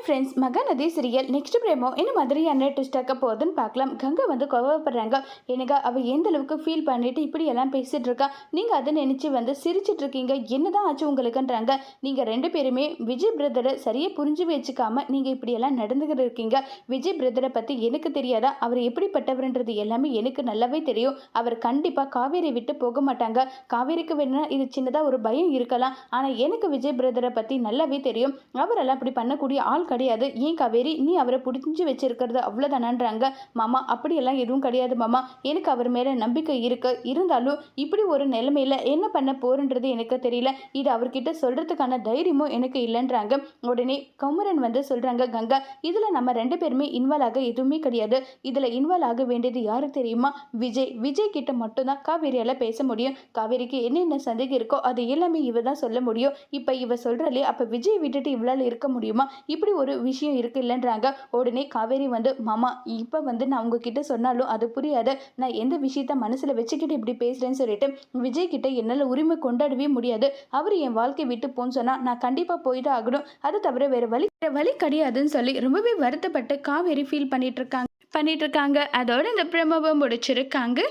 Hi friends, Mahanadi serial next பிரேமோ என்ன மாதிரியான ட்விஸ்டாக்க போகுதுன்னு பார்க்கலாம். கங்கா வந்து கோவப்படுறாங்க. எனக்கு அவள் எந்த அளவுக்கு ஃபீல் பண்ணிட்டு இப்படி எல்லாம் பேசிட்டு இருக்கா, நீங்கள் அதை நினச்சி வந்து சிரிச்சிட்டு இருக்கீங்க, என்னதான் ஆச்சு உங்களுக்குன்றாங்க. நீங்கள் ரெண்டு பேருமே விஜய் பிரதரை சரியாக புரிஞ்சு வச்சுக்காம நீங்கள் இப்படியெல்லாம் நடந்துக்கிட்டு இருக்கீங்க. விஜய் பிரதரை பற்றி எனக்கு தெரியாதா? அவர் எப்படிப்பட்டவர்ன்றது எல்லாமே எனக்கு நல்லாவே தெரியும். அவர் கண்டிப்பாக காவேரி விட்டு போக மாட்டாங்க. காவேரிக்கு வேணும்னா இது சின்னதாக ஒரு பயம் இருக்கலாம், ஆனால் எனக்கு விஜய் பிரதரை பற்றி நல்லாவே தெரியும். அவரெல்லாம் அப்படி பண்ணக்கூடிய ஆள் கிடையாது. ஏன் காவேரி, நீ அவரை புடிஞ்சு வச்சிருக்கிறது அவ்வளோதானான்றாங்க. மாமா, அப்படியெல்லாம் எதுவும் கிடையாது மாமா, எனக்கு அவர் மேலே நம்பிக்கை இருக்கு. இருந்தாலும் இப்படி ஒரு நிலைமையில என்ன பண்ண போறன்றது எனக்கு தெரியல. இது அவர்கிட்ட சொல்றதுக்கான தைரியமும் எனக்கு இல்லைன்றாங்க. உடனே குமரன் வந்து சொல்றாங்க, கங்கா, இதுல நம்ம ரெண்டு பேருமே இன்வால்வ் ஆக எதுவுமே கிடையாது. இதுல இன்வால்வ் ஆக வேண்டியது யாரு தெரியுமா? விஜய் கிட்ட மட்டும்தான் காவேரியால பேச முடியும். காவேரிக்கு என்னென்ன சந்தேகம் இருக்கோ அது எல்லாமே இவ தான் சொல்ல முடியும். இப்ப இவ சொல்றாளே, அப்ப விஜய் விட்டுட்டு இவளால இருக்க முடியுமா? இப்படி ஒரு விஷயம் இருக்கு இல்லைன்றாங்க. உடனே காவேரி வந்து, மாமா, இப்போ வந்து நான் உங்ககிட்ட சொன்னாலும் அது புரியாது. நான் எந்த விஷயத்த மனசில் வச்சுக்கிட்டு இப்படி பேசுகிறேன்னு சொல்லிட்டு விஜய் கிட்ட என்னால் உரிமை கொண்டாடவே முடியாது. அவர் என் வாழ்க்கை விட்டு போன்னு சொன்னால் நான் கண்டிப்பாக போய்தான் ஆகணும். அது தவிர வேறு வழி கிடையாதுன்னு சொல்லி ரொம்பவே வருத்தப்பட்டு காவேரி ஃபீல் பண்ணிட்டு இருக்காங்க. அதோட இந்த பிரமவை முடிச்சிருக்காங்க.